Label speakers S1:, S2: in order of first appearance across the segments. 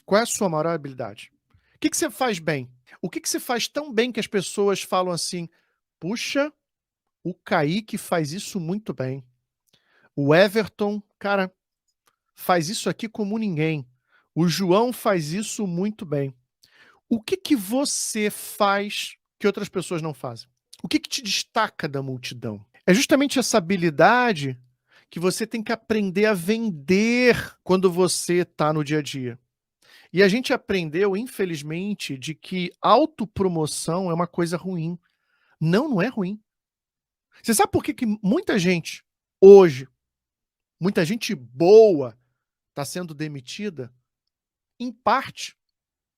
S1: Qual é a sua maior habilidade? O que você faz bem? O que você faz tão bem que as pessoas falam assim: "Puxa, o Kaique faz isso muito bem. O Everton, cara, faz isso aqui como ninguém. O João faz isso muito bem". O que você faz que outras pessoas não fazem? O que te destaca da multidão? É justamente essa habilidade que você tem que aprender a vender quando você está no dia a dia. E a gente aprendeu, infelizmente, de que autopromoção é uma coisa ruim. Não, não é ruim. Você sabe por que muita gente, hoje, muita gente boa, está sendo demitida? Em parte,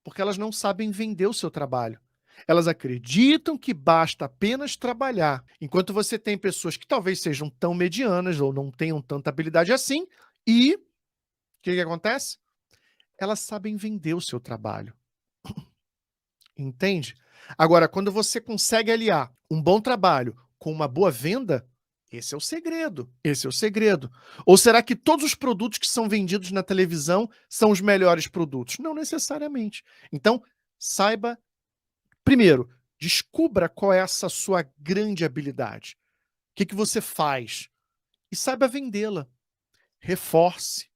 S1: porque elas não sabem vender o seu trabalho. Elas acreditam que basta apenas trabalhar, enquanto você tem pessoas que talvez sejam tão medianas ou não tenham tanta habilidade assim, e o que acontece? Elas sabem vender o seu trabalho. Entende? Agora, quando você consegue aliar um bom trabalho com uma boa venda, esse é o segredo. Esse é o segredo. Ou será que todos os produtos que são vendidos na televisão são os melhores produtos? Não necessariamente. Então, saiba, primeiro, descubra qual é essa sua grande habilidade. O que você faz? E saiba vendê-la. Reforce.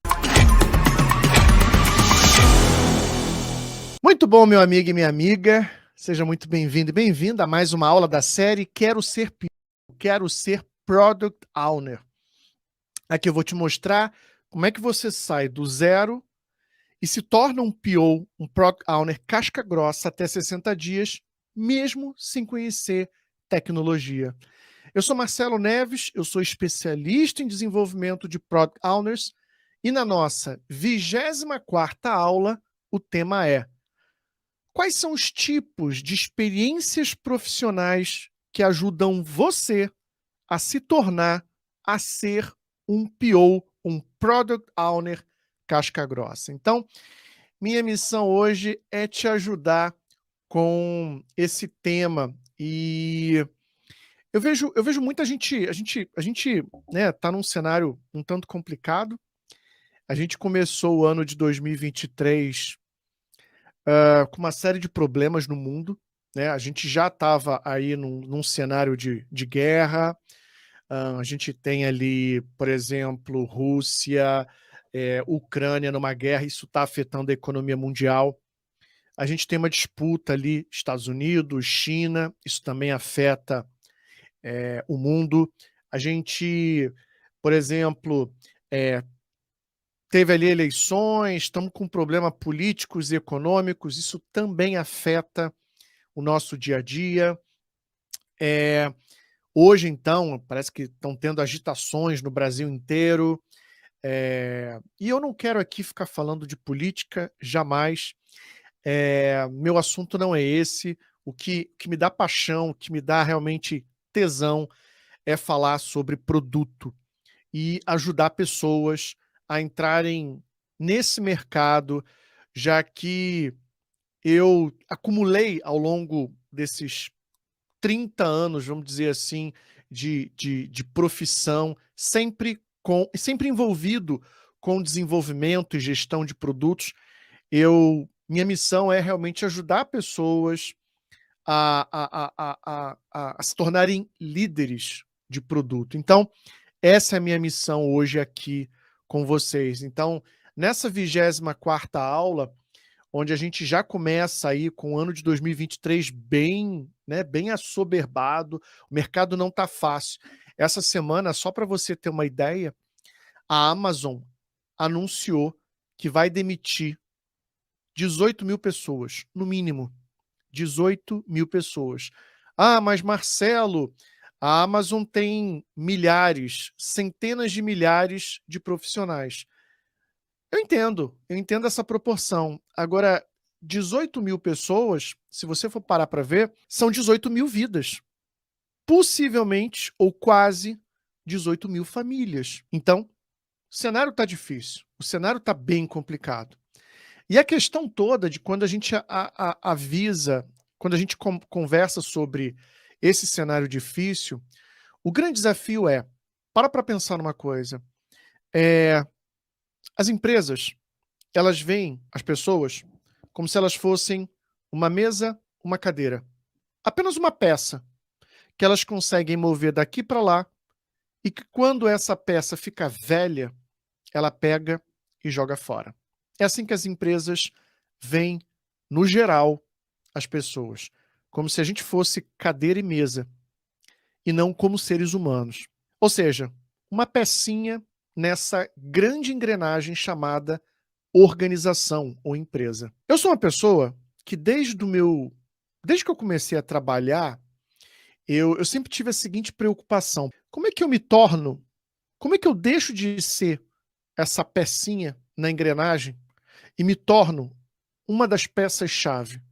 S1: Muito bom, meu amigo e minha amiga. Seja muito bem-vindo e bem-vinda a mais uma aula da série Quero Ser PO, Quero Ser Product Owner. Aqui eu vou te mostrar como é que você sai do zero e se torna um PO, um Product Owner casca grossa até 60 dias, mesmo sem conhecer tecnologia. Eu sou Marcelo Neves, eu sou especialista em desenvolvimento de Product Owners e na nossa 24ª aula o tema é: quais são os tipos de experiências profissionais que ajudam você a se tornar, a ser um PO, um Product Owner casca grossa? Então, minha missão hoje é te ajudar com esse tema e eu vejo muita gente, a gente, né, tá num cenário um tanto complicado. A gente começou o ano de 2023 com uma série de problemas no mundo, né? A gente já estava aí num cenário de guerra. A gente tem ali, por exemplo, Rússia, Ucrânia numa guerra, isso está afetando a economia mundial. A gente tem uma disputa ali, Estados Unidos, China, isso também afeta o mundo. A gente, por exemplo, eh, teve ali eleições, estamos com problemas políticos e econômicos, isso também afeta o nosso dia a dia. Hoje, então, parece que estão tendo agitações no Brasil inteiro. E eu não quero aqui ficar falando de política, jamais. Meu assunto não é esse. O que me dá paixão, o que me dá realmente tesão é falar sobre produto e ajudar pessoas a entrarem nesse mercado, já que eu acumulei ao longo desses 30 anos, vamos dizer assim, de profissão, sempre envolvido com desenvolvimento e gestão de produtos. Minha missão é realmente ajudar pessoas a se tornarem líderes de produto. Então, essa é a minha missão hoje aqui com vocês. Então, nessa 24ª aula, onde a gente já começa aí com o ano de 2023 bem, né, bem assoberbado, o mercado não está fácil. Essa semana, só para você ter uma ideia, a Amazon anunciou que vai demitir 18.000 pessoas, no mínimo. 18.000 pessoas. Ah, mas Marcelo, a Amazon tem milhares, centenas de milhares de profissionais. Eu entendo essa proporção. Agora, 18.000 pessoas, se você for parar para ver, são 18.000 vidas. Possivelmente, ou quase, 18.000 famílias. Então, o cenário está difícil, o cenário está bem complicado. E a questão toda de quando a gente avisa, quando a gente conversa sobre esse cenário difícil, o grande desafio é, para pensar numa coisa, as empresas, elas veem as pessoas como se elas fossem uma mesa, uma cadeira. Apenas uma peça que elas conseguem mover daqui para lá e que quando essa peça fica velha, ela pega e joga fora. É assim que as empresas veem, no geral, as pessoas. Como se a gente fosse cadeira e mesa, e não como seres humanos. Ou seja, uma pecinha nessa grande engrenagem chamada organização ou empresa. Eu sou uma pessoa que desde que eu comecei a trabalhar, eu sempre tive a seguinte preocupação: como é que eu me torno, como é que eu deixo de ser essa pecinha na engrenagem e me torno uma das peças-chave?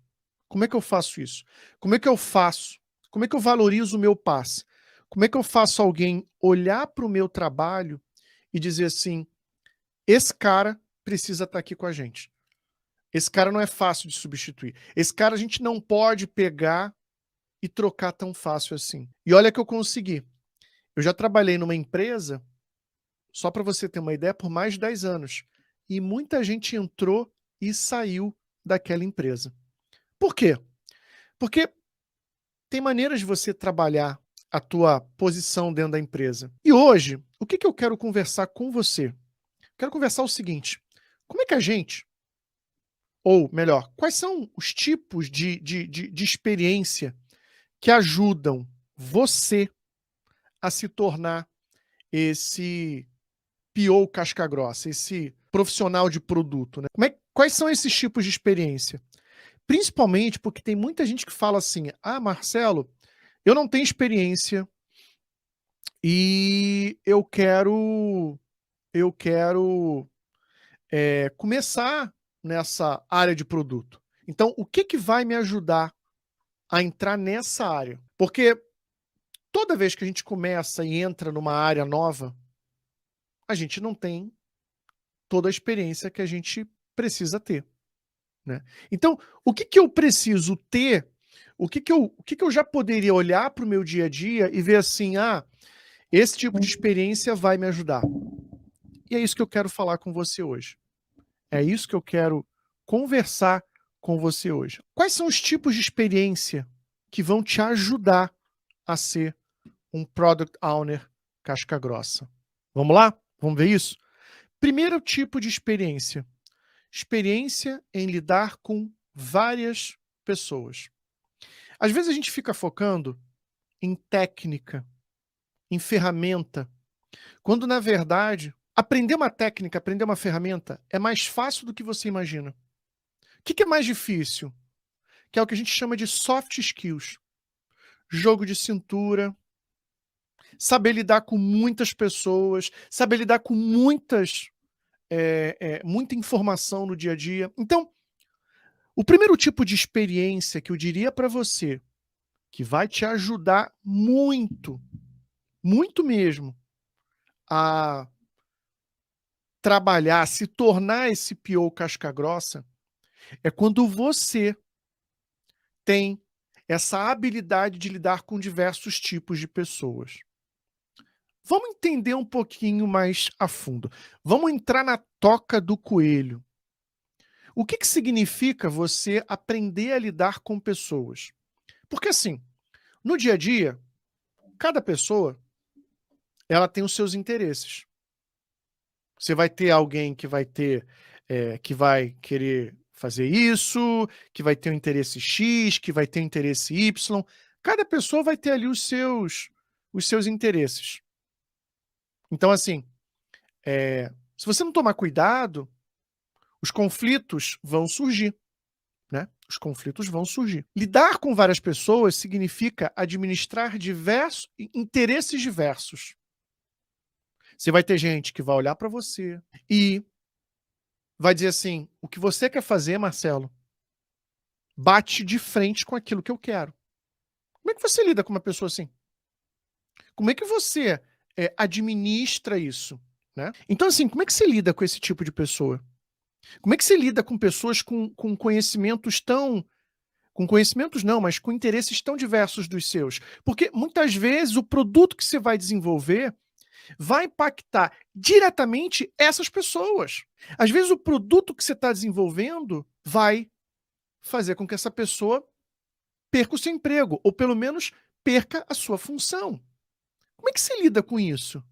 S1: Como é que eu faço isso? Como é que eu faço? Como é que eu valorizo o meu passe? Como é que eu faço alguém olhar para o meu trabalho e dizer assim: esse cara precisa estar aqui com a gente. Esse cara não é fácil de substituir. Esse cara a gente não pode pegar e trocar tão fácil assim. E olha que eu consegui. Eu já trabalhei numa empresa, só para você ter uma ideia, por mais de 10 anos. E muita gente entrou e saiu daquela empresa. Por quê? Porque tem maneiras de você trabalhar a tua posição dentro da empresa. E hoje, o que eu quero conversar com você? Quero conversar o seguinte: como é que a gente, ou melhor, quais são os tipos de experiência que ajudam você a se tornar esse PO casca-grossa, esse profissional de produto, né? Quais são esses tipos de experiência? Principalmente porque tem muita gente que fala assim: ah, Marcelo, eu não tenho experiência e eu quero começar nessa área de produto. Então, o que vai me ajudar a entrar nessa área? Porque toda vez que a gente começa e entra numa área nova, a gente não tem toda a experiência que a gente precisa ter, né? Então, o que eu preciso ter? O que eu já poderia olhar para o meu dia a dia e ver assim: ah, esse tipo de experiência vai me ajudar. E é isso que eu quero falar com você hoje. É isso que eu quero conversar com você hoje. Quais são os tipos de experiência que vão te ajudar a ser um Product Owner casca grossa? Vamos lá? Vamos ver isso? Primeiro tipo de experiência: experiência em lidar com várias pessoas. Às vezes a gente fica focando em técnica, em ferramenta, quando na verdade aprender uma técnica, aprender uma ferramenta é mais fácil do que você imagina. O que é mais difícil? Que é o que a gente chama de soft skills. Jogo de cintura, saber lidar com muitas pessoas, saber lidar com muita informação no dia a dia. Então, o primeiro tipo de experiência que eu diria para você, que vai te ajudar muito, muito mesmo, a trabalhar, se tornar esse PO casca grossa, é quando você tem essa habilidade de lidar com diversos tipos de pessoas. Vamos entender um pouquinho mais a fundo. Vamos entrar na toca do coelho. O que significa você aprender a lidar com pessoas? Porque assim, no dia a dia, cada pessoa ela tem os seus interesses. Você vai ter alguém que vai querer fazer isso, que vai ter um interesse X, que vai ter um interesse Y. Cada pessoa vai ter ali os seus interesses. Então, assim, se você não tomar cuidado, os conflitos vão surgir, né? Os conflitos vão surgir. Lidar com várias pessoas significa administrar interesses diversos. Você vai ter gente que vai olhar para você e vai dizer assim: o que você quer fazer, Marcelo, bate de frente com aquilo que eu quero. Como é que você lida com uma pessoa assim? Como é que você administra isso, né? Então, assim, como é que você lida com esse tipo de pessoa? Como é que você lida com pessoas com conhecimentos tão... Com conhecimentos não, mas com interesses tão diversos dos seus? Porque muitas vezes o produto que você vai desenvolver, vai impactar diretamente essas pessoas. Às vezes o produto que você está desenvolvendo vai fazer com que essa pessoa perca o seu emprego, ou pelo menos perca a sua função. Como é que você lida com isso?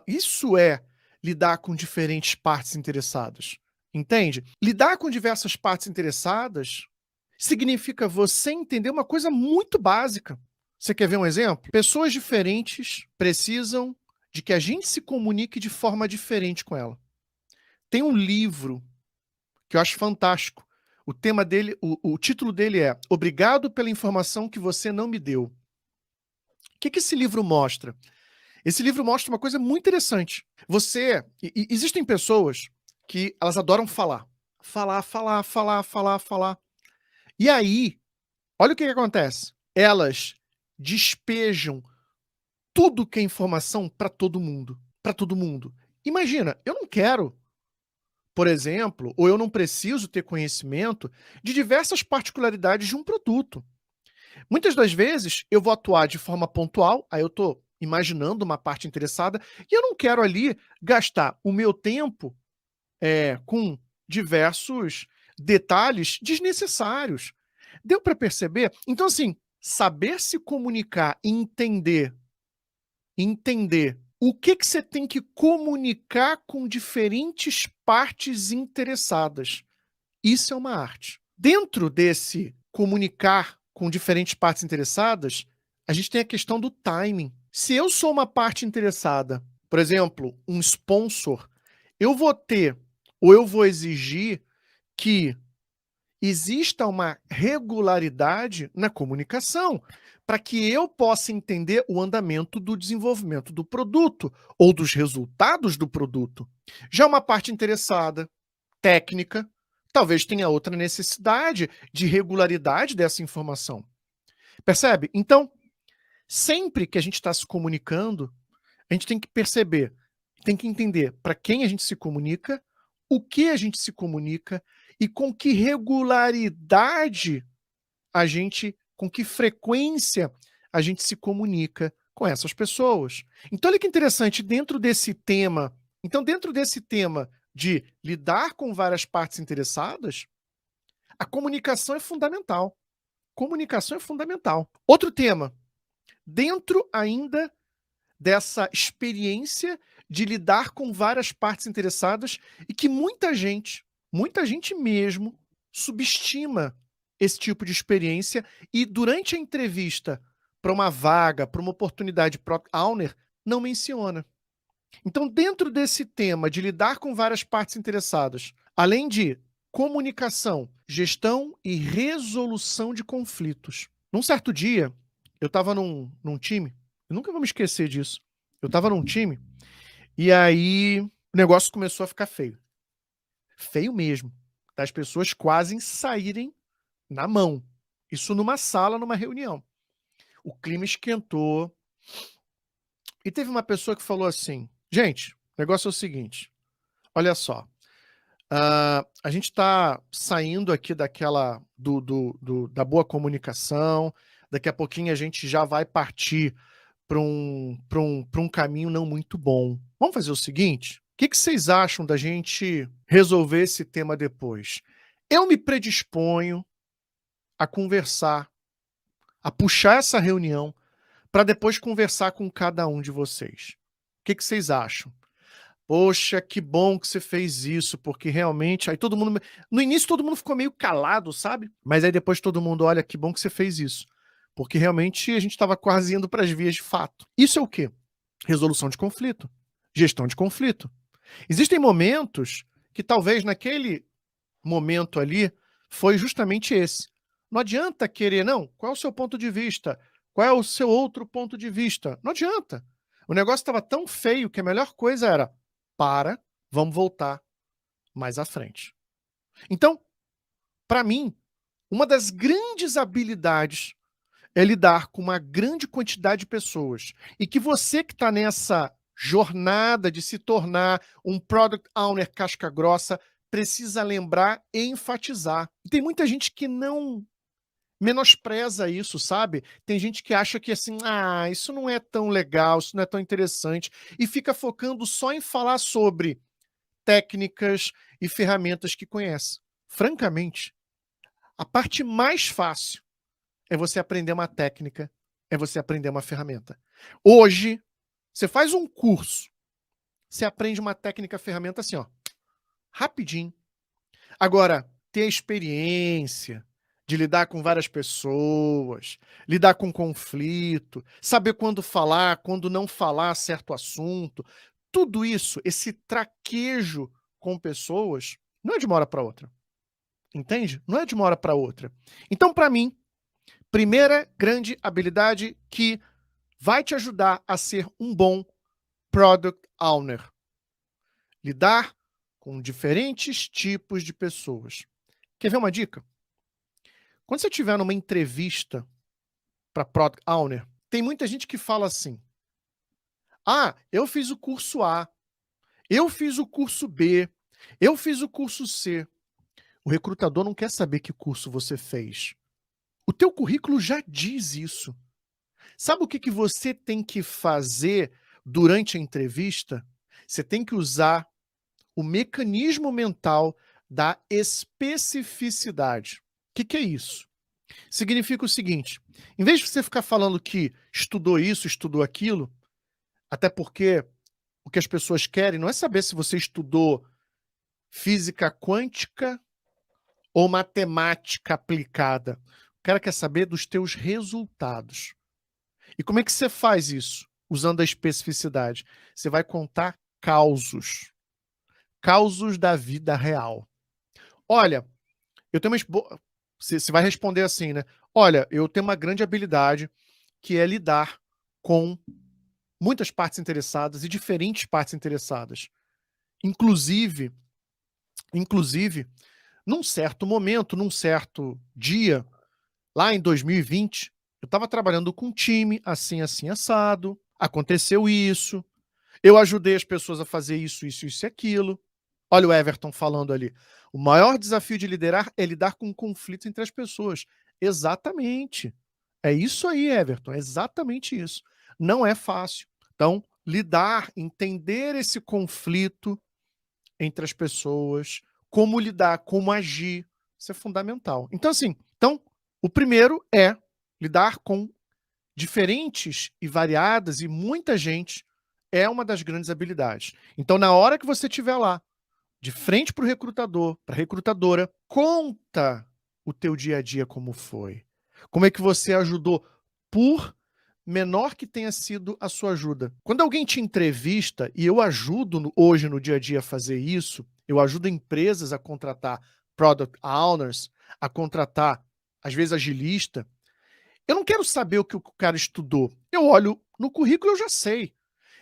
S1: Isso é lidar com diferentes partes interessadas, entende? Lidar com diversas partes interessadas significa você entender uma coisa muito básica. Você quer ver um exemplo? Pessoas diferentes precisam de que a gente se comunique de forma diferente com ela. Tem um livro que eu acho fantástico. O tema dele, o título dele é Obrigado pela informação que você não me deu. O que esse livro mostra? Esse livro mostra uma coisa muito interessante. Existem pessoas que elas adoram falar. Falar, falar, falar, falar, falar. E aí, olha o que acontece. Elas despejam tudo que é informação para todo mundo. Para todo mundo. Imagina, eu não quero, por exemplo, ou eu não preciso ter conhecimento de diversas particularidades de um produto. Muitas das vezes eu vou atuar de forma pontual, aí eu estou imaginando uma parte interessada, e eu não quero ali gastar o meu tempo com diversos detalhes desnecessários. Deu para perceber? Então, assim, saber se comunicar e entender o que você tem que comunicar com diferentes partes interessadas. Isso é uma arte. Dentro desse comunicar com diferentes partes interessadas, a gente tem a questão do timing. Se eu sou uma parte interessada, por exemplo, um sponsor, eu vou ter ou eu vou exigir que exista uma regularidade na comunicação, para que eu possa entender o andamento do desenvolvimento do produto ou dos resultados do produto. Já uma parte interessada, técnica, talvez tenha outra necessidade de regularidade dessa informação. Percebe? Então, sempre que a gente está se comunicando, a gente tem que perceber, tem que entender para quem a gente se comunica, o que a gente se comunica e com que regularidade com que frequência a gente se comunica com essas pessoas. Então, olha que interessante, dentro desse tema de lidar com várias partes interessadas, a comunicação é fundamental. Comunicação é fundamental. Outro tema, dentro ainda dessa experiência de lidar com várias partes interessadas e que muita gente mesmo, subestima esse tipo de experiência e durante a entrevista para uma vaga, para uma oportunidade Product Owner, não menciona. Então, dentro desse tema de lidar com várias partes interessadas, além de comunicação, gestão e resolução de conflitos. Num certo dia, eu estava num time, eu nunca vou me esquecer disso. Eu estava num time e aí o negócio começou a ficar feio. Feio mesmo. Das pessoas quase saírem na mão. Isso numa sala, numa reunião. O clima esquentou. E teve uma pessoa que falou assim: gente, o negócio é o seguinte, olha só, a gente está saindo aqui da boa comunicação, daqui a pouquinho a gente já vai partir para um caminho não muito bom. Vamos fazer o seguinte? O que vocês acham da gente resolver esse tema depois? Eu me predisponho a conversar, a puxar essa reunião para depois conversar com cada um de vocês. O que vocês acham? Poxa, que bom que você fez isso, porque realmente aí todo mundo no início todo mundo ficou meio calado, sabe? Mas aí depois todo mundo, olha, que bom que você fez isso, porque realmente a gente estava quase indo para as vias de fato. Isso é o quê? Resolução de conflito, gestão de conflito. Existem momentos que talvez naquele momento ali foi justamente esse. Não adianta querer, não, qual é o seu ponto de vista? Qual é o seu outro ponto de vista? Não adianta. O negócio estava tão feio que a melhor coisa era vamos voltar mais à frente. Então, para mim, uma das grandes habilidades é lidar com uma grande quantidade de pessoas. E que você que está nessa jornada de se tornar um Product Owner casca grossa, precisa lembrar e enfatizar. E tem muita gente que não menospreza isso, sabe? Tem gente que acha que assim, isso não é tão legal, isso não é tão interessante, e fica focando só em falar sobre técnicas e ferramentas que conhece. Francamente, a parte mais fácil é você aprender uma técnica, é você aprender uma ferramenta. Hoje, você faz um curso, você aprende uma técnica, ferramenta assim, ó, rapidinho. Agora, ter a experiência de lidar com várias pessoas, lidar com conflito, saber quando falar, quando não falar certo assunto, tudo isso, esse traquejo com pessoas, não é de uma hora para outra. Entende? Não é de uma hora para outra. Então, para mim, primeira grande habilidade que vai te ajudar a ser um bom product owner. Lidar com diferentes tipos de pessoas. Quer ver uma dica? Quando você estiver numa entrevista para product owner, tem muita gente que fala assim: eu fiz o curso A, eu fiz o curso B, eu fiz o curso C. O recrutador não quer saber que curso você fez. O teu currículo já diz isso. Sabe o que você tem que fazer durante a entrevista? Você tem que usar o mecanismo mental da especificidade. O que é isso? Significa o seguinte: em vez de você ficar falando que estudou isso, estudou aquilo, até porque o que as pessoas querem não é saber se você estudou física quântica ou matemática aplicada. O cara quer saber dos teus resultados. E como é que você faz isso? Usando a especificidade. Você vai contar causos. Causos da vida real. Olha, eu tenho uma... Você vai responder assim, né? Olha, eu tenho uma grande habilidade que é lidar com muitas partes interessadas e diferentes partes interessadas. Inclusive, num certo momento, num certo dia, lá em 2020, eu estava trabalhando com um time, assim, assim, assado, aconteceu isso, eu ajudei as pessoas a fazer isso, isso, isso e aquilo. Olha o Everton falando ali. O maior desafio de liderar é lidar com conflitos entre as pessoas. Exatamente. É isso aí, Everton. É exatamente isso. Não é fácil. Então, lidar, entender esse conflito entre as pessoas, como lidar, como agir, isso é fundamental. Então, assim, o primeiro é lidar com diferentes e variadas e muita gente é uma das grandes habilidades. Então, na hora que você estiver lá, de frente para o recrutador, para a recrutadora, conta o teu dia a dia como foi. Como é que você ajudou, por menor que tenha sido a sua ajuda. Quando alguém te entrevista, e eu ajudo hoje no dia a dia a fazer isso, eu ajudo empresas a contratar product owners, a contratar, às vezes, agilista. Eu não quero saber o que o cara estudou. Eu olho no currículo, eu já sei.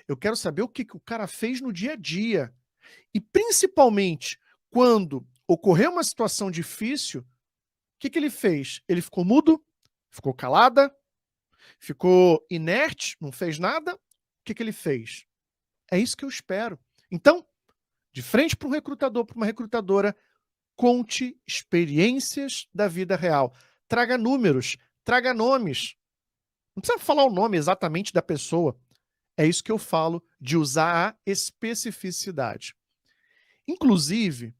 S1: Eu quero saber o que o cara fez no dia a dia. E principalmente quando ocorreu uma situação difícil, o que ele fez? Ele ficou mudo? Ficou calada? Ficou inerte? Não fez nada? O que ele fez? É isso que eu espero. Então, de frente para um recrutador, para uma recrutadora, conte experiências da vida real. Traga números, traga nomes. Não precisa falar o nome exatamente da pessoa. É isso que eu falo de usar a especificidade. Inclusive,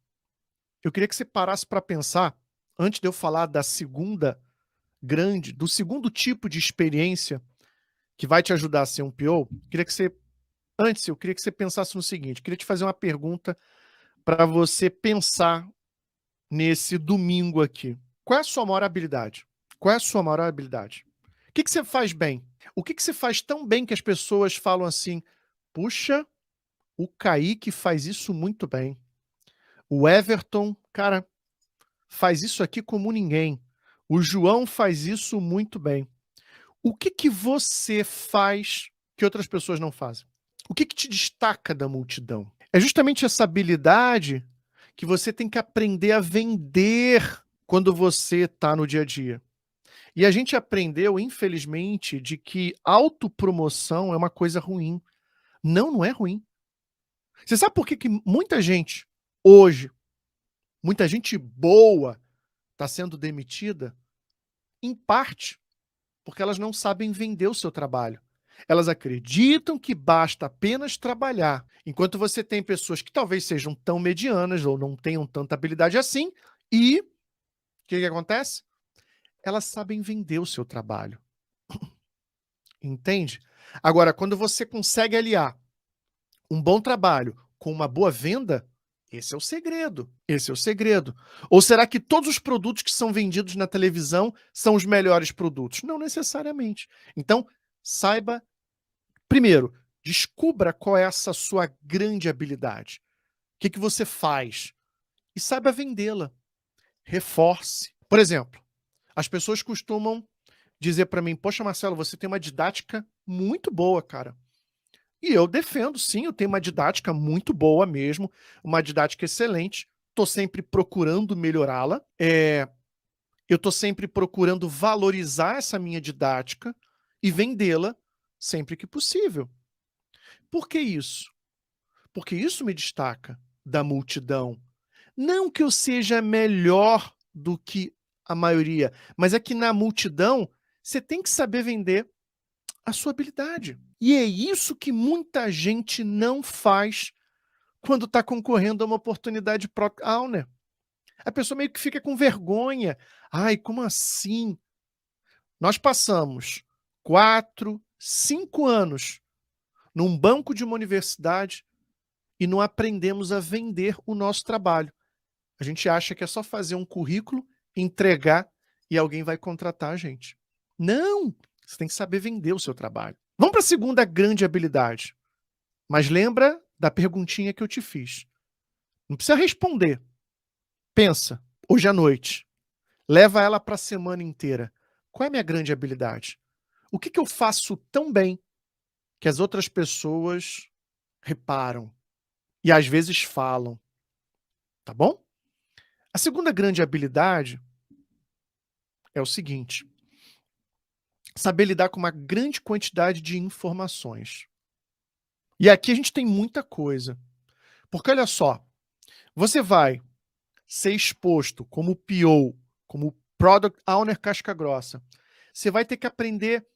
S1: eu queria que você parasse para pensar, antes de eu falar da segunda do segundo tipo de experiência que vai te ajudar a ser um PO, eu queria que você pensasse no seguinte, eu queria te fazer uma pergunta para você pensar nesse domingo aqui. Qual é a sua maior habilidade? Qual é a sua maior habilidade? O que você faz bem? O que você faz tão bem que as pessoas falam assim, puxa, o Kaique faz isso muito bem. O Everton, cara, faz isso aqui como ninguém. O João faz isso muito bem. O que você faz que outras pessoas não fazem? O que te destaca da multidão? É justamente essa habilidade que você tem que aprender a vender quando você está no dia a dia. E a gente aprendeu, infelizmente, de que autopromoção é uma coisa ruim. Não, não é ruim. Você sabe por que muita gente, hoje, muita gente boa, está sendo demitida? Em parte, porque elas não sabem vender o seu trabalho. Elas acreditam que basta apenas trabalhar, enquanto você tem pessoas que talvez sejam tão medianas ou não tenham tanta habilidade assim, e o que acontece? Elas sabem vender o seu trabalho. Entende? Agora, quando você consegue aliar um bom trabalho com uma boa venda, esse é o segredo. Esse é o segredo. Ou será que todos os produtos que são vendidos na televisão são os melhores produtos? Não necessariamente. Então, saiba, primeiro, descubra qual é essa sua grande habilidade. O que você faz? E saiba vendê-la. Reforce. Por exemplo, as pessoas costumam dizer para mim: "Poxa, Marcelo, você tem uma didática muito boa, cara". E eu defendo, sim, eu tenho uma didática muito boa mesmo, uma didática excelente. Estou sempre procurando melhorá-la. Eu estou sempre procurando valorizar essa minha didática e vendê-la sempre que possível. Por que isso? Porque isso me destaca da multidão. Não que eu seja melhor do que a maioria, mas é que na multidão você tem que saber vender a sua habilidade. E é isso que muita gente não faz quando está concorrendo a uma oportunidade Product Owner. A pessoa meio que fica com vergonha. Ai, como assim? Nós passamos 4, 5 anos num banco de uma universidade e não aprendemos a vender o nosso trabalho. A gente acha que é só fazer um currículo, entregar e alguém vai contratar a gente. Não! Você tem que saber vender o seu trabalho. Vamos para a segunda grande habilidade. Mas lembra da perguntinha que eu te fiz. Não precisa responder. Pensa, hoje à noite. Leva ela para a semana inteira. Qual é a minha grande habilidade? O que eu faço tão bem que as outras pessoas reparam e às vezes falam, tá bom? A segunda grande habilidade é o seguinte: saber lidar com uma grande quantidade de informações. E aqui a gente tem muita coisa. Porque olha só, você vai ser exposto como PO, como Product Owner casca grossa. Você vai ter que aprender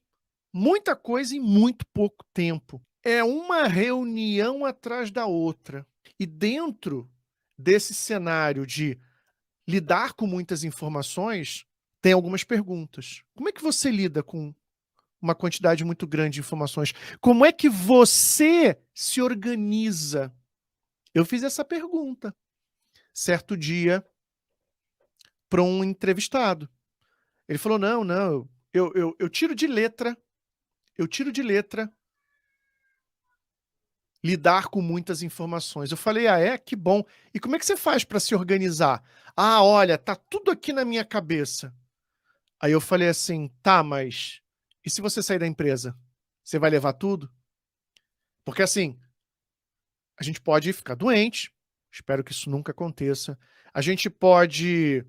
S1: muita coisa em muito pouco tempo. É uma reunião atrás da outra. E dentro desse cenário de lidar com muitas informações, tem algumas perguntas. Como é que você lida com uma quantidade muito grande de informações? Como é que você se organiza? Eu fiz essa pergunta certo dia para um entrevistado. Ele falou: não, não, eu tiro de letra, eu tiro de letra lidar com muitas informações. Eu falei: ah, é? Que bom. E como é que você faz para se organizar? Ah, olha, tá tudo aqui na minha cabeça. Aí eu falei assim: tá, mas e se você sair da empresa? Você vai levar tudo? Porque assim, a gente pode ficar doente, espero que isso nunca aconteça. A gente pode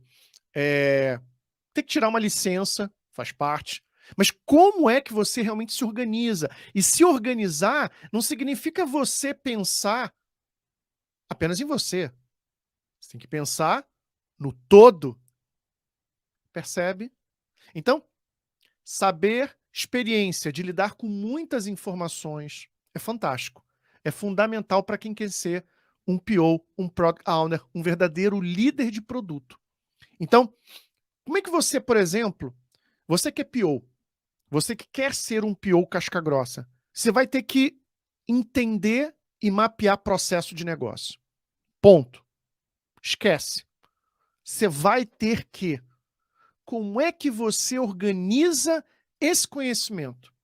S1: ter que tirar uma licença, faz parte. Mas como é que você realmente se organiza? E se organizar não significa você pensar apenas em você. Você tem que pensar no todo, percebe? Então, saber experiência de lidar com muitas informações é fantástico. É fundamental para quem quer ser um PO, um Product Owner, um verdadeiro líder de produto. Então, como é que você, por exemplo, você que é PO, você que quer ser um PO casca grossa, você vai ter que entender e mapear processo de negócio. Ponto. Esquece. Você vai ter que. Como é que você organiza esse conhecimento?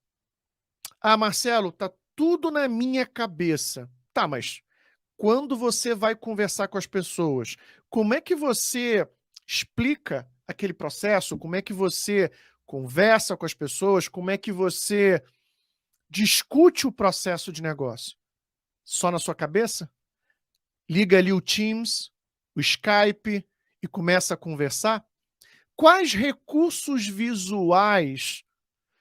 S1: Ah, Marcelo, tá tudo na minha cabeça. Tá, mas quando você vai conversar com as pessoas, como é que você explica aquele processo? Como é que você conversa com as pessoas? Como é que você discute o processo de negócio? Só na sua cabeça? Liga ali o Teams, o Skype e começa a conversar? Quais recursos visuais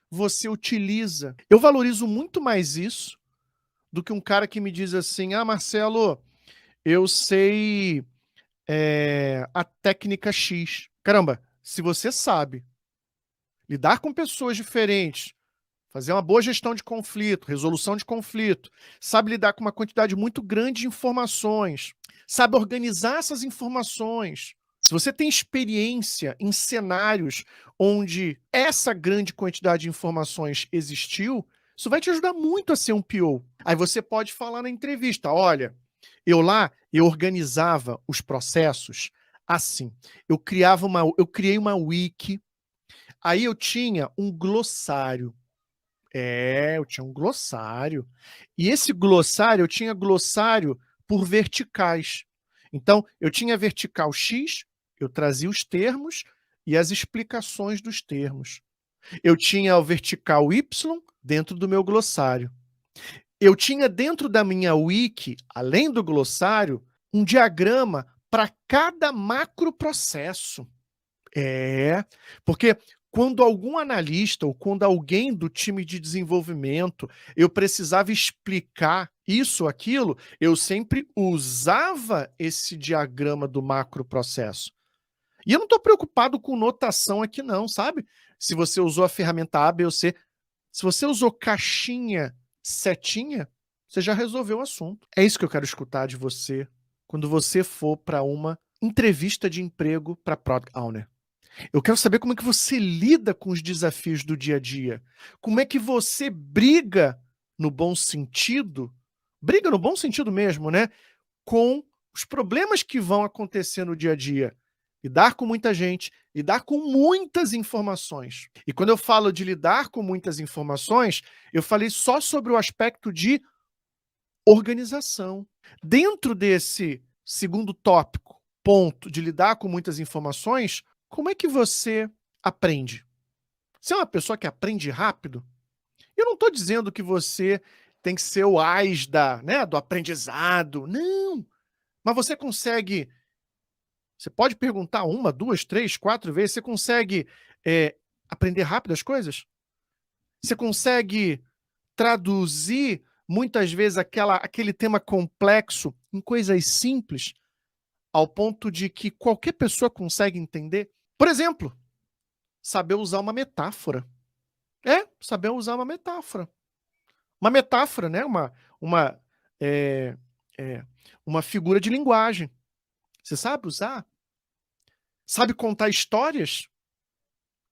S1: você utiliza? Eu valorizo muito mais isso do que um cara que me diz assim: ah, Marcelo, eu sei a técnica X. Caramba, se você sabe lidar com pessoas diferentes, fazer uma boa gestão de conflito, resolução de conflito, sabe lidar com uma quantidade muito grande de informações, sabe organizar essas informações. Se você tem experiência em cenários onde essa grande quantidade de informações existiu, isso vai te ajudar muito a ser um PO. Aí você pode falar na entrevista, olha, eu organizava os processos assim. Eu criei uma wiki, aí eu tinha um glossário. Eu tinha um glossário. E esse glossário, eu tinha glossário por verticais. Então, eu tinha vertical X, eu trazia os termos e as explicações dos termos. Eu tinha o vertical Y dentro do meu glossário. Eu tinha dentro da minha wiki, além do glossário, um diagrama para cada macroprocesso. Porque quando algum analista ou quando alguém do time de desenvolvimento, eu precisava explicar isso, aquilo, eu sempre usava esse diagrama do macroprocesso. E eu não estou preocupado com notação aqui não, sabe? Se você usou a ferramenta A, B ou C, se você usou caixinha, setinha, você já resolveu o assunto. É isso que eu quero escutar de você quando você for para uma entrevista de emprego para Product Owner. Eu quero saber como é que você lida com os desafios do dia a dia. Como é que você briga no bom sentido mesmo, né? Com os problemas que vão acontecer no dia a dia. Lidar com muita gente, lidar com muitas informações. E quando eu falo de lidar com muitas informações, eu falei só sobre o aspecto de organização. Dentro desse segundo tópico, ponto de lidar com muitas informações, como é que você aprende? Você é uma pessoa que aprende rápido? Eu não estou dizendo que você tem que ser o AIS do aprendizado. Não! Mas você consegue. Você pode perguntar uma, duas, três, quatro vezes. Você consegue aprender rápido as coisas? Você consegue traduzir muitas vezes aquele tema complexo em coisas simples, ao ponto de que qualquer pessoa consegue entender? Por exemplo, saber usar uma metáfora. Saber usar uma metáfora. Uma metáfora, né? Uma, é, uma figura de linguagem. Você sabe usar? Sabe contar histórias?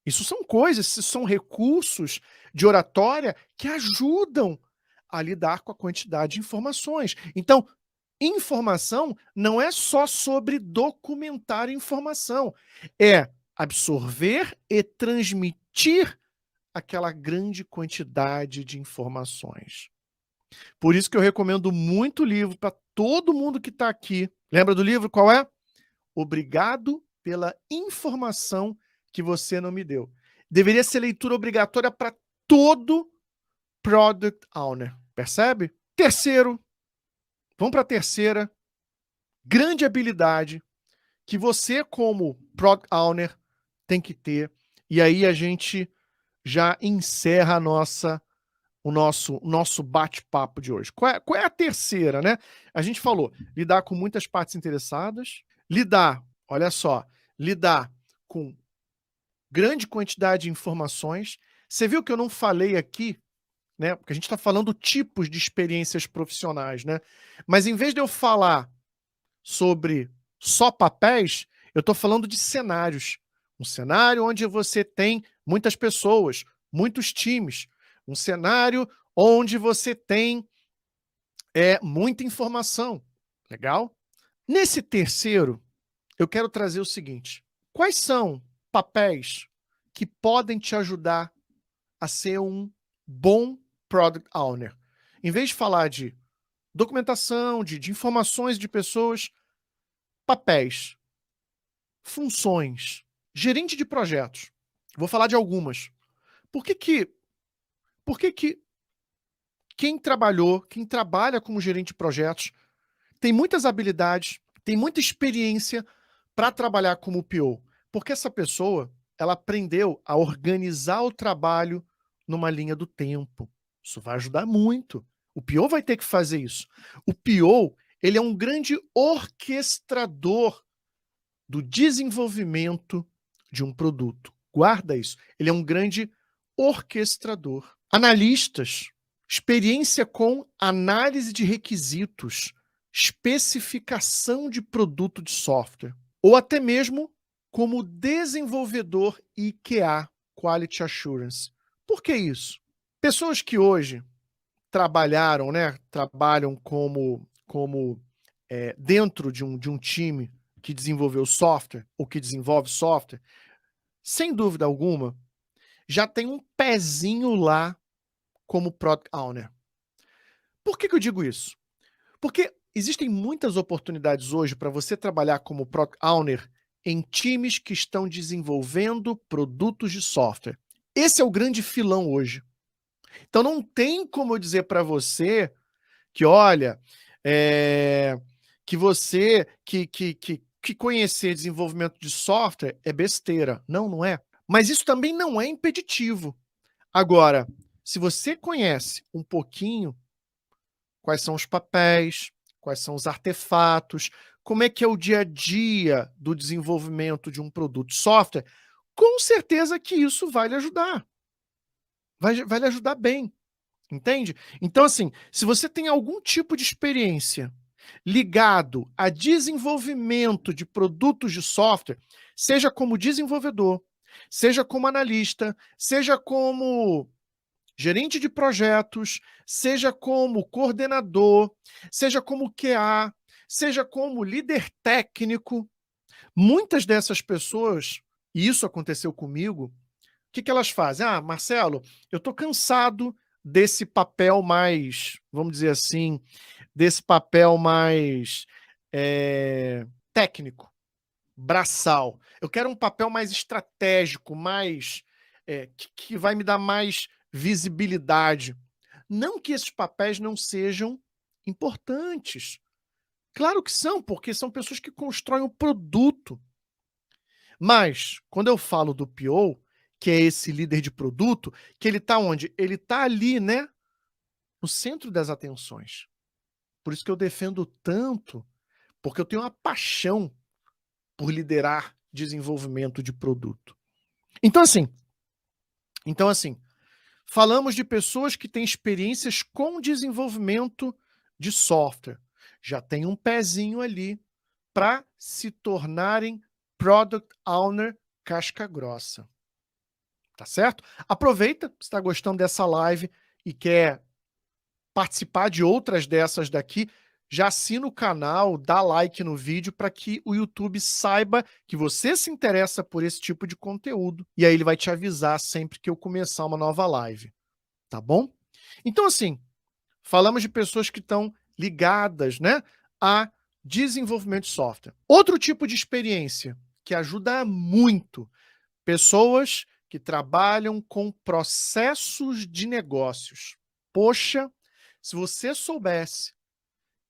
S1: Isso são coisas, isso são recursos de oratória que ajudam a lidar com a quantidade de informações. Então, informação não é só sobre documentar informação, é absorver e transmitir aquela grande quantidade de informações. Por isso que eu recomendo muito o livro para todo mundo que está aqui. Lembra do livro? Qual é? Obrigado pela informação que você não me deu. Deveria ser leitura obrigatória para todo Product Owner. Percebe? Terceiro, vamos para a terceira grande habilidade que você, como Product Owner, tem que ter. E aí a gente já encerra o nosso bate-papo de hoje. Qual é a terceira, né? A gente falou, lidar com muitas partes interessadas, olha só, lidar com grande quantidade de informações. Você viu que eu não falei aqui, né? Porque a gente está falando tipos de experiências profissionais, né? Mas em vez de eu falar sobre só papéis, eu estou falando de cenários. Um cenário onde você tem muitas pessoas, muitos times. Um cenário onde você tem muita informação. Legal? Nesse terceiro, eu quero trazer o seguinte. Quais são papéis que podem te ajudar a ser um bom Product Owner? Em vez de falar de documentação, de informações de pessoas, papéis, funções, gerente de projetos. Vou falar de algumas. Por que que quem trabalha como gerente de projetos, tem muitas habilidades, tem muita experiência para trabalhar como PO? Porque essa pessoa, ela aprendeu a organizar o trabalho numa linha do tempo. Isso vai ajudar muito. O PO vai ter que fazer isso. O PO, ele é um grande orquestrador do desenvolvimento de um produto. Guarda isso. Ele é um grande orquestrador. Analistas, experiência com análise de requisitos, especificação de produto de software, ou até mesmo como desenvolvedor IQA, Quality Assurance. Por que isso? Pessoas que hoje trabalharam, né, trabalham como dentro de um time que desenvolveu software, ou que desenvolve software, sem dúvida alguma, já tem um pezinho lá como Product Owner. Por que eu digo isso? Porque existem muitas oportunidades hoje para você trabalhar como Product Owner em times que estão desenvolvendo produtos de software. Esse é o grande filão hoje. Então não tem como eu dizer para você que, olha, que você que conhecer desenvolvimento de software é besteira. Não, não é. Mas isso também não é impeditivo. Agora, se você conhece um pouquinho quais são os papéis, quais são os artefatos, como é que é o dia a dia do desenvolvimento de um produto de software, com certeza que isso vai lhe ajudar. Vai lhe ajudar bem, entende? Então, assim, se você tem algum tipo de experiência ligado a desenvolvimento de produtos de software, seja como desenvolvedor, seja como analista, seja como gerente de projetos, seja como coordenador, seja como QA, seja como líder técnico, muitas dessas pessoas, e isso aconteceu comigo, o que elas fazem? Ah, Marcelo, eu estou cansado desse papel mais, vamos dizer assim, desse papel mais técnico, braçal. Eu quero um papel mais estratégico, mais que vai me dar mais visibilidade. Não que esses papéis não sejam importantes. Claro que são, porque são pessoas que constroem o produto. Mas, quando eu falo do PO, que é esse líder de produto, que ele está onde? Ele está ali, né? No centro das atenções. Por isso que eu defendo tanto, porque eu tenho uma paixão por liderar desenvolvimento de produto. Então, assim, falamos de pessoas que têm experiências com desenvolvimento de software. Já tem um pezinho ali para se tornarem Product Owner casca grossa. Tá certo? Aproveita, se está gostando dessa live e quer participar de outras dessas daqui, já assina o canal, dá like no vídeo para que o YouTube saiba que você se interessa por esse tipo de conteúdo e aí ele vai te avisar sempre que eu começar uma nova live, tá bom? Então, assim, falamos de pessoas que estão ligadas, né, a desenvolvimento de software. Outro tipo de experiência que ajuda muito, pessoas que trabalham com processos de negócios. Poxa, se você soubesse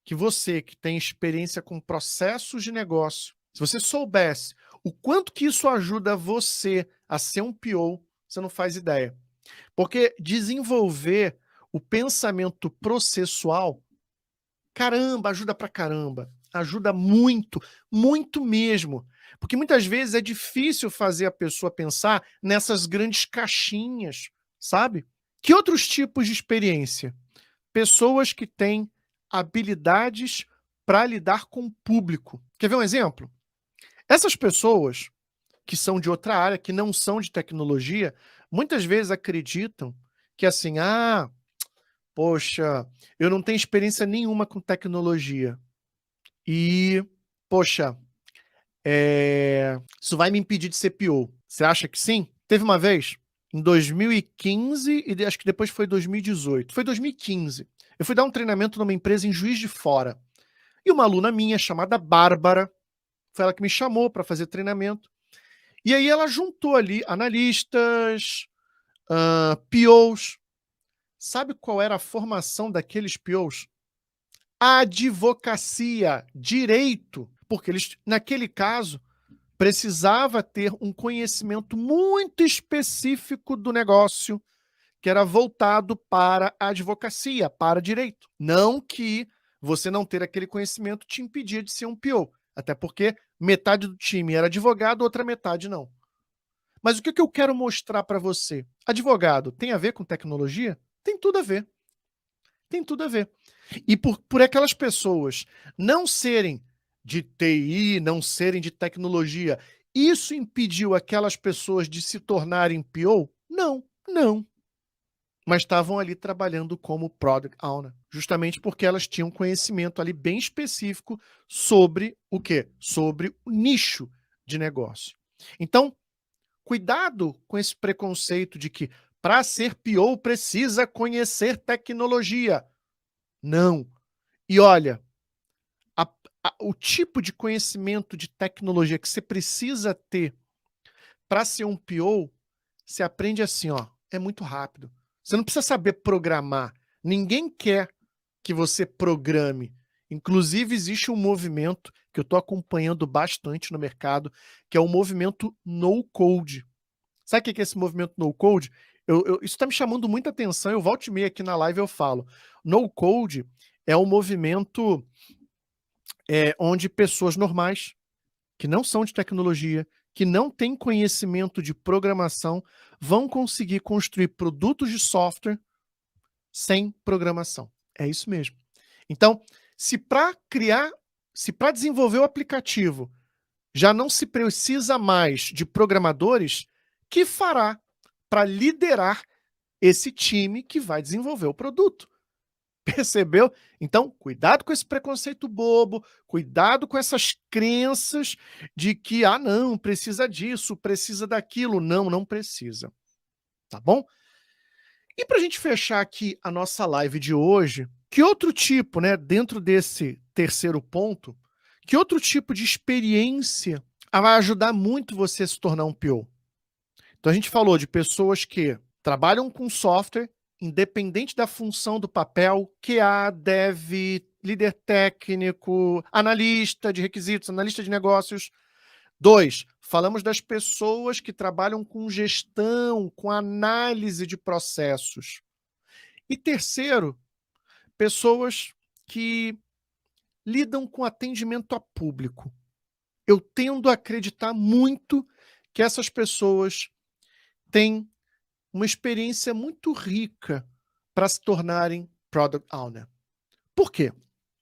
S1: que você que tem experiência com processos de negócio, se você soubesse o quanto que isso ajuda você a ser um PO, você não faz ideia. Porque desenvolver o pensamento processual, caramba, ajuda pra caramba. Ajuda muito, muito mesmo. Porque muitas vezes é difícil fazer a pessoa pensar nessas grandes caixinhas, sabe? Que outros tipos de experiência? Pessoas que têm habilidades para lidar com o público. Quer ver um exemplo? Essas pessoas que são de outra área, que não são de tecnologia, muitas vezes acreditam que assim, poxa, eu não tenho experiência nenhuma com tecnologia. E, poxa, isso vai me impedir de ser PO. Você acha que sim? Teve uma vez, em 2015, e acho que depois foi 2018. Foi 2015. Eu fui dar um treinamento numa empresa em Juiz de Fora. E uma aluna minha, chamada Bárbara, foi ela que me chamou para fazer treinamento. E aí ela juntou ali analistas, POs. Sabe qual era a formação daqueles POs? Advocacia, direito. Porque eles, naquele caso, precisava ter um conhecimento muito específico do negócio, que era voltado para a advocacia, para direito. Não que você não ter aquele conhecimento te impedia de ser um PO, até porque metade do time era advogado, outra metade não. Mas o que eu quero mostrar para você? Advogado, tem a ver com tecnologia? Tem tudo a ver. Tem tudo a ver. E por aquelas pessoas não serem de TI, não serem de tecnologia, isso impediu aquelas pessoas de se tornarem PO? Não, não. Mas estavam ali trabalhando como Product Owner, justamente porque elas tinham conhecimento ali bem específico sobre o quê? Sobre o nicho de negócio. Então, cuidado com esse preconceito de que para ser PO precisa conhecer tecnologia. Não. E olha, a o tipo de conhecimento de tecnologia que você precisa ter para ser um PO, você aprende assim, ó, é muito rápido. Você não precisa saber programar. Ninguém quer que você programe. Inclusive, existe um movimento que eu estou acompanhando bastante no mercado, que é o movimento no code. Sabe o que é esse movimento no code? Isso está me chamando muita atenção. Eu volto e meia aqui na live eu falo. No code é um movimento onde pessoas normais, que não são de tecnologia, que não têm conhecimento de programação, vão conseguir construir produtos de software sem programação. É isso mesmo. Então, se para desenvolver o aplicativo já não se precisa mais de programadores, que fará para liderar esse time que vai desenvolver o produto? Percebeu? Então, cuidado com esse preconceito bobo, cuidado com essas crenças de que, ah, não, precisa disso, precisa daquilo. Não, não precisa. Tá bom? E para a gente fechar aqui a nossa live de hoje, que outro tipo, né, dentro desse terceiro ponto, que outro tipo de experiência vai ajudar muito você a se tornar um PO? Então a gente falou de pessoas que trabalham com software, independente da função do papel, QA, dev, líder técnico, analista de requisitos, analista de negócios. 2, falamos das pessoas que trabalham com gestão, com análise de processos. E terceiro, pessoas que lidam com atendimento a público. Eu tendo a acreditar muito que essas pessoas têm uma experiência muito rica para se tornarem Product Owner. Por quê?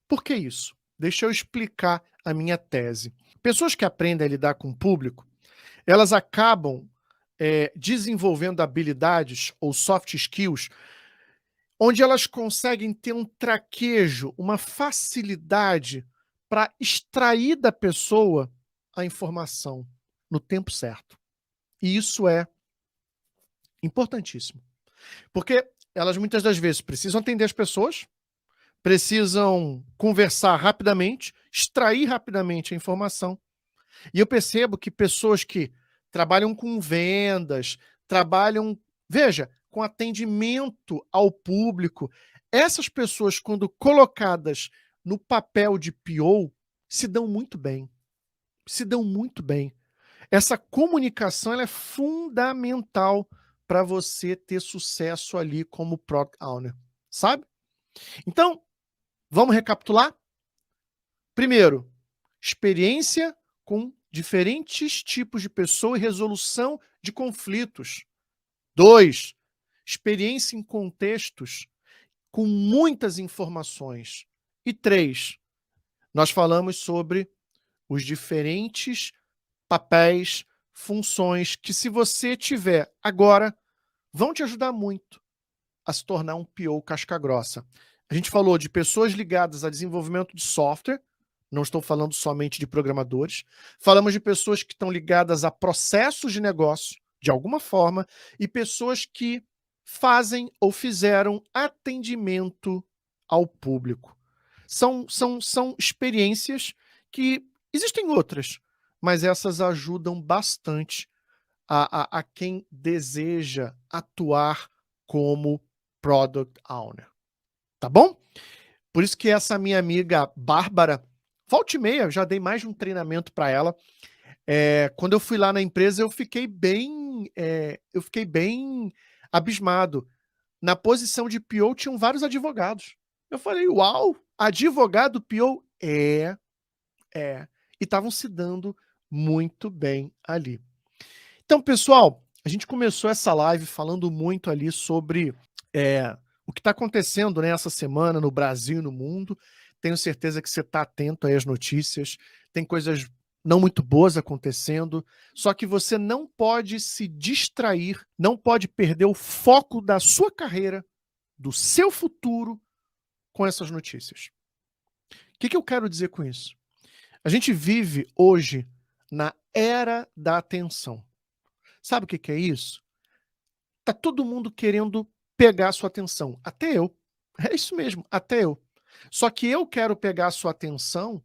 S1: Por que isso? Deixa eu explicar a minha tese. Pessoas que aprendem a lidar com o público, elas acabam desenvolvendo habilidades ou soft skills onde elas conseguem ter um traquejo, uma facilidade para extrair da pessoa a informação no tempo certo. E isso é importantíssimo. Porque elas muitas das vezes precisam atender as pessoas, precisam conversar rapidamente, extrair rapidamente a informação. E eu percebo que pessoas que trabalham com vendas, trabalham, veja, com atendimento ao público, essas pessoas, quando colocadas no papel de PO, se dão muito bem. Se dão muito bem. Essa comunicação ela é fundamental para você ter sucesso ali como Product Owner, sabe? Então, vamos recapitular? Primeiro, experiência com diferentes tipos de pessoa e resolução de conflitos. 2, experiência em contextos com muitas informações. E 3, nós falamos sobre os diferentes papéis, funções que, se você tiver agora, vão te ajudar muito a se tornar um PO casca-grossa. A gente falou de pessoas ligadas a desenvolvimento de software, não estou falando somente de programadores. Falamos de pessoas que estão ligadas a processos de negócio, de alguma forma, e pessoas que fazem ou fizeram atendimento ao público. São experiências que existem outras, mas essas ajudam bastante a quem deseja atuar como Product Owner. Tá bom? Por isso que essa minha amiga Bárbara, volta e meia, eu já dei mais de um treinamento para ela. Quando eu fui lá na empresa, eu fiquei bem abismado. Na posição de PO tinham vários advogados. Eu falei, uau, advogado PO? É. E estavam se dando muito bem ali. Então, pessoal, a gente começou essa live falando muito ali sobre o que está acontecendo, né, essa semana no Brasil e no mundo. Tenho certeza que você está atento aí às notícias. Tem coisas não muito boas acontecendo, só que você não pode se distrair, não pode perder o foco da sua carreira, do seu futuro com essas notícias. O que eu quero dizer com isso? A gente vive hoje na era da atenção. Sabe o que é isso? Tá todo mundo querendo pegar a sua atenção, até eu. É isso mesmo, até eu. Só que eu quero pegar a sua atenção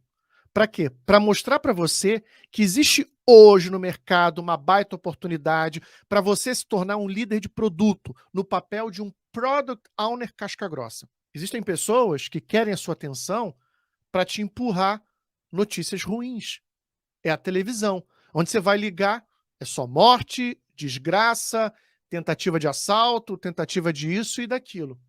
S1: para quê? Para mostrar para você que existe hoje no mercado uma baita oportunidade para você se tornar um líder de produto no papel de um Product Owner casca grossa. Existem pessoas que querem a sua atenção para te empurrar notícias ruins. É a televisão, onde você vai ligar, é só morte, desgraça, tentativa de assalto, tentativa de isso e daquilo.